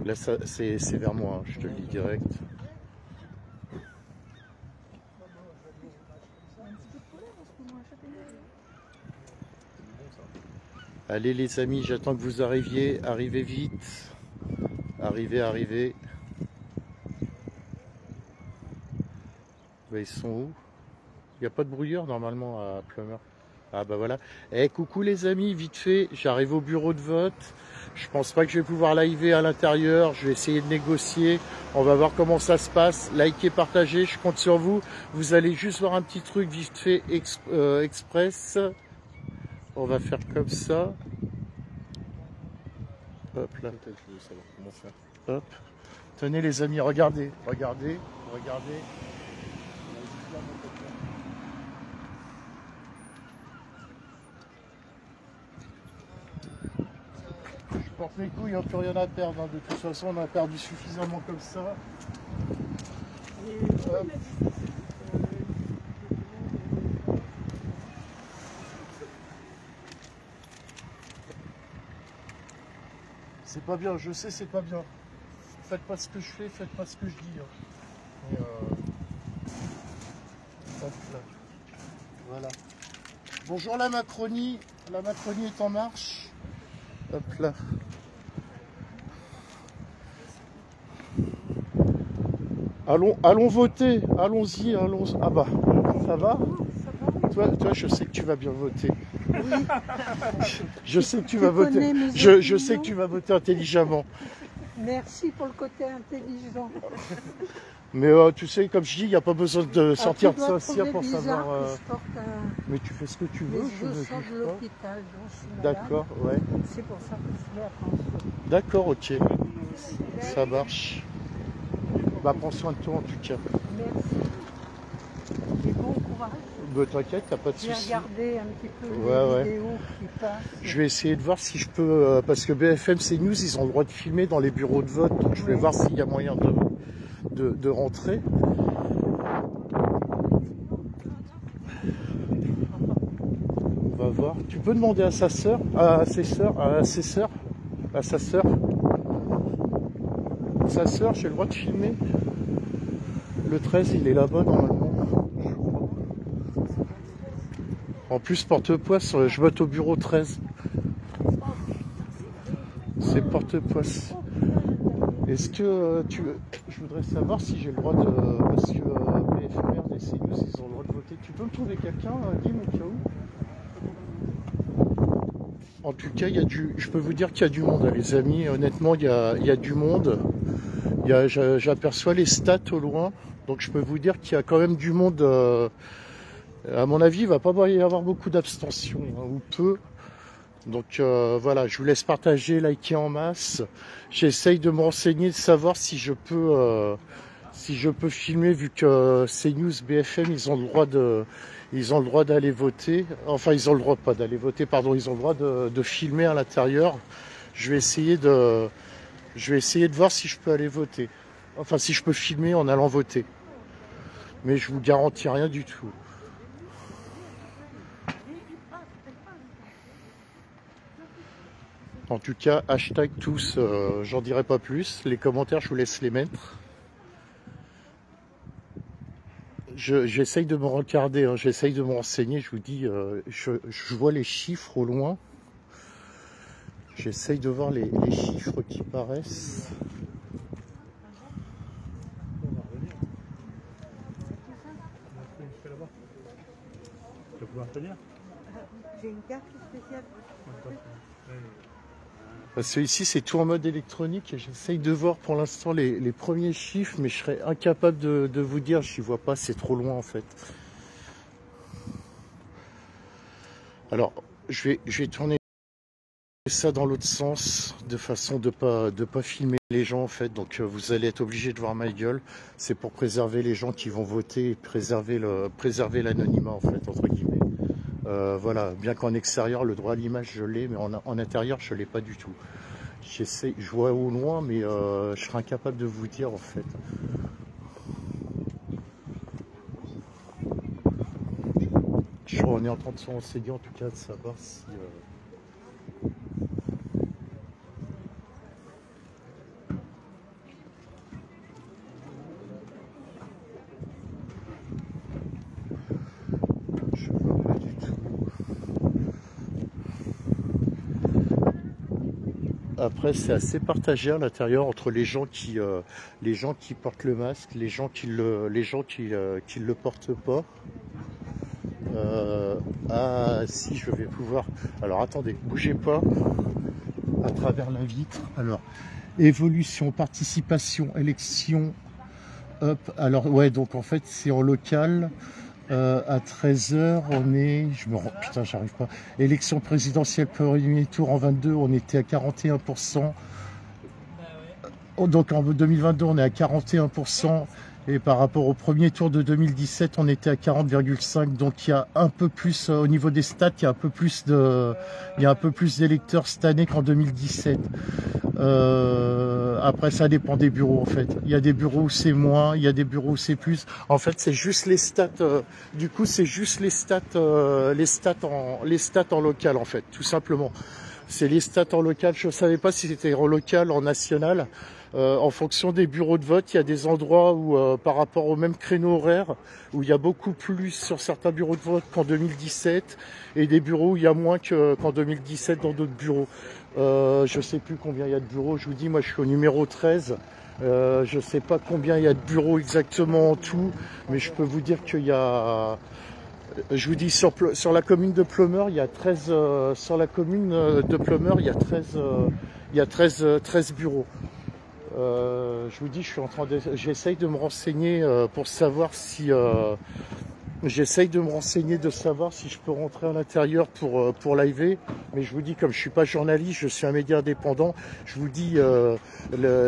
Là, c'est vers moi, hein, je te le dis direct. Allez les amis, j'attends que vous arriviez. Arrivez vite. Arrivez. Ben, ils sont où? Il n'y a pas de brouilleur normalement à Plumeur. Ah bah voilà. Eh coucou les amis, vite fait, j'arrive au bureau de vote. Je pense pas que je vais pouvoir liver à l'intérieur. Je vais essayer de négocier. On va voir comment ça se passe. Likez, partagez, je compte sur vous. Vous allez juste voir un petit truc vite fait express. On va faire comme ça. Hop là. Hop. Tenez les amis, regardez. Je porte mes couilles, il n'y a plus rien à perdre. Hein. De toute façon, on a perdu suffisamment comme ça. Hop. C'est pas bien, je sais, c'est pas bien. Faites pas ce que je fais, faites pas ce que je dis. Hein. Et hop là. Voilà. Bonjour la Macronie est en marche. Hop là. Allons voter, allons-y, allons. Ah bah, ça va? Toi, je sais que tu vas bien voter. Oui. Je sais que tu vas voter. Je sais que tu vas voter intelligemment. Merci pour le côté intelligent. Mais tu sais, comme je dis, il n'y a pas besoin de sortir de Saint-Cyr pour savoir. Mais tu fais ce que tu veux. Je sors de l'hôpital, donc je suis malade. D'accord, ouais. C'est pour ça que je fais attention. D'accord, ok. Ça marche. Bah, prends soin de toi en tout cas. Merci. Et bon courage. Bah, t'inquiète, t'as pas de soucis. J'ai regardé un petit peu les vidéos qui passent. Je vais essayer de voir si je peux, parce que BFM CNews, ils ont le droit de filmer dans les bureaux de vote, donc je vais voir s'il y a moyen de rentrer. On va voir. Tu peux demander à sa sœur, à sa sœur. Sa sœur, j'ai le droit de filmer. Le 13, il est là-bas normalement. En plus, porte-poisse, je vote au bureau 13. C'est porte-poisse. Est-ce que je voudrais savoir si j'ai le droit de... Parce que BFM et CNews, ils ont le droit de voter. Tu peux me trouver quelqu'un, Guy, au cas où? En tout cas, je peux vous dire qu'il y a du monde, hein, les amis. Honnêtement, il y a du monde. J'aperçois les stats au loin. Donc je peux vous dire qu'il y a quand même du monde... à mon avis, il va pas y avoir beaucoup d'abstention, hein, ou peu. Donc voilà, je vous laisse partager, liker en masse. J'essaye de me renseigner, de savoir si je peux filmer, vu que CNews, BFM, ils ont le droit d'aller voter. Enfin, ils ont le droit pas d'aller voter, pardon, ils ont le droit de filmer à l'intérieur. Je vais essayer de voir si je peux aller voter. Enfin, si je peux filmer en allant voter. Mais je vous garantis rien du tout. En tout cas, hashtag tous, j'en dirai pas plus. Les commentaires, je vous laisse les mettre. J'essaye de me regarder, hein, j'essaye de me renseigner. Je vous dis, je vois les chiffres au loin. J'essaye de voir les chiffres qui paraissent. Tu vas pouvoir tenir? J'ai une carte spéciale. Parce que ici c'est tout en mode électronique et j'essaye de voir pour l'instant les premiers chiffres, mais je serais incapable de vous dire, je n'y vois pas, c'est trop loin en fait. Alors je vais tourner ça dans l'autre sens, de façon de pas filmer les gens en fait, donc vous allez être obligé de voir ma gueule. C'est pour préserver les gens qui vont voter et préserver l'anonymat en fait, entre guillemets. Voilà, bien qu'en extérieur, le droit à l'image, je l'ai, mais en intérieur, je ne l'ai pas du tout. Je vois au loin, mais je serais incapable de vous dire, en fait. On est en train de se renseigner, en tout cas, de savoir si... Après, c'est assez partagé à l'intérieur entre les gens qui portent le masque, les gens qui le portent pas. Ah si, je vais pouvoir. Alors attendez, bougez pas. À travers la vitre. Alors, évolution, participation, élection. Hop. Alors ouais, donc en fait c'est en local. À 13h, on est. Putain, j'arrive pas. Élection présidentielle premier tour en 22, on était à 41%. Donc en 2022, on est à 41%. Et par rapport au premier tour de 2017, on était à 40,5. Donc il y a un peu plus, au niveau des stats, il y a un peu plus d'électeurs cette année qu'en 2017. Après, ça dépend des bureaux en fait. Il y a des bureaux où c'est moins, il y a des bureaux où c'est plus. En fait, c'est juste les stats. Du coup, c'est juste les stats en local en fait, tout simplement. C'est les stats en local. Je ne savais pas si c'était en local, en national. En fonction des bureaux de vote, il y a des endroits où, par rapport au même créneau horaire, où il y a beaucoup plus sur certains bureaux de vote qu'en 2017, et des bureaux où il y a moins qu'en 2017 dans d'autres bureaux. Je ne sais plus combien il y a de bureaux. Je vous dis, moi, je suis au numéro 13. Je ne sais pas combien il y a de bureaux exactement en tout, mais je peux vous dire qu'il y a... Je vous dis, sur la commune de Plumeur, il y a 13... sur la commune de Plumeur, il y a 13 bureaux. Je vous dis, j'essaye de me renseigner pour savoir si de savoir si je peux rentrer à l'intérieur pour liver. Mais je vous dis, comme je suis pas journaliste, je suis un média indépendant. Je vous dis,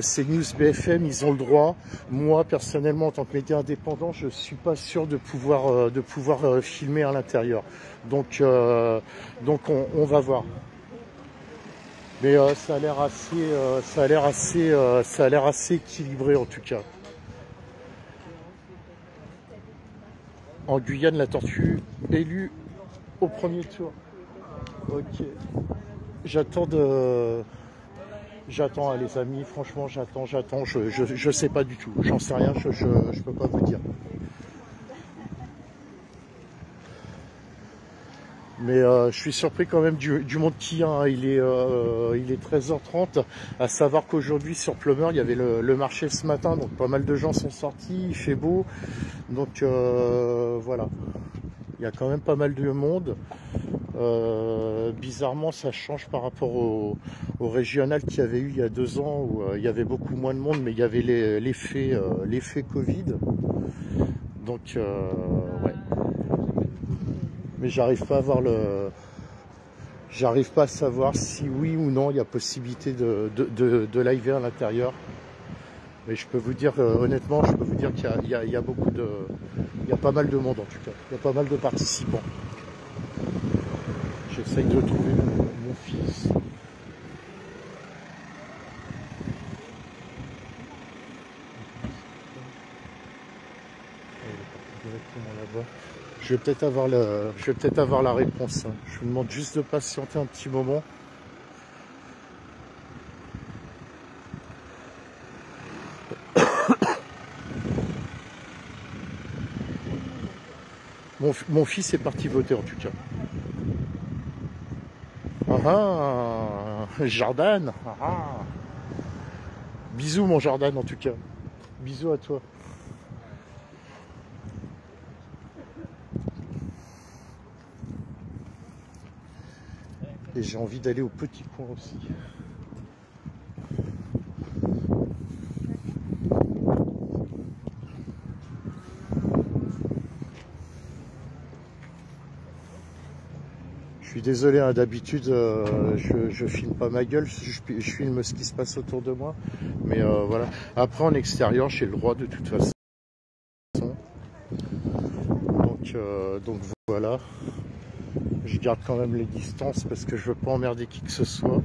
ces news BFM, ils ont le droit. Moi, personnellement, en tant que média indépendant, je suis pas sûr de pouvoir filmer à l'intérieur. Donc on va voir. Mais ça a l'air assez équilibré en tout cas. En Guyane, la tortue élue au premier tour. Ok. J'attends les amis, franchement j'attends. Je sais pas du tout. J'en sais rien, je peux pas vous dire. Mais je suis surpris quand même du monde qu'il y a. Hein. Il est 13h30. À savoir qu'aujourd'hui sur Plumeur, il y avait le marché ce matin, donc pas mal de gens sont sortis. Il fait beau, donc voilà. Il y a quand même pas mal de monde. Bizarrement, ça change par rapport au régional qu'il y avait eu il y a 2 ans où il y avait beaucoup moins de monde, mais il y avait l'effet Covid. Donc ouais. Mais j'arrive pas à savoir si oui ou non il y a possibilité de liver à l'intérieur. Mais je peux vous dire, honnêtement, qu'il y a pas mal de monde en tout cas. Il y a pas mal de participants. J'essaye de trouver mon fils. Directement là-bas. Je vais peut-être avoir la réponse. Je vous demande juste de patienter un petit moment. Mon fils est parti voter en tout cas. Jordan. Bisous mon Jordan en tout cas. Bisous à toi. Et j'ai envie d'aller au petit coin aussi. Je suis désolé, hein, d'habitude je filme pas ma gueule, je filme ce qui se passe autour de moi. Mais voilà. Après en extérieur, j'ai le droit de toute façon. Donc voilà. Je garde quand même les distances parce que je veux pas emmerder qui que ce soit.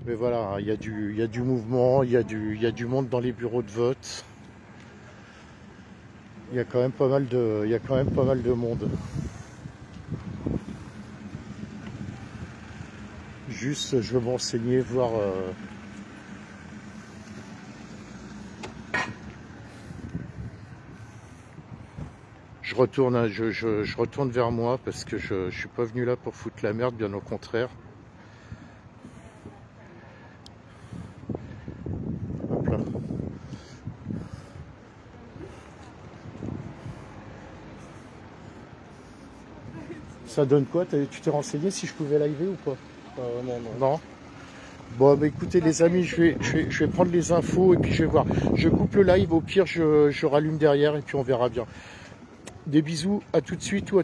Mais voilà, il y a du mouvement, il y a du monde dans les bureaux de vote. Il y a quand même pas mal de monde. Juste, je veux m'enseigner, voir. Je retourne vers moi parce que je suis pas venu là pour foutre la merde, bien au contraire. Ça donne quoi? Tu t'es renseigné si je pouvais liver ou pas? Pas vraiment, non. Non. Bon, bah écoutez les amis, je vais prendre les infos et puis je vais voir. Je coupe le live, au pire je rallume derrière et puis on verra bien. Des bisous, à tout de suite ou à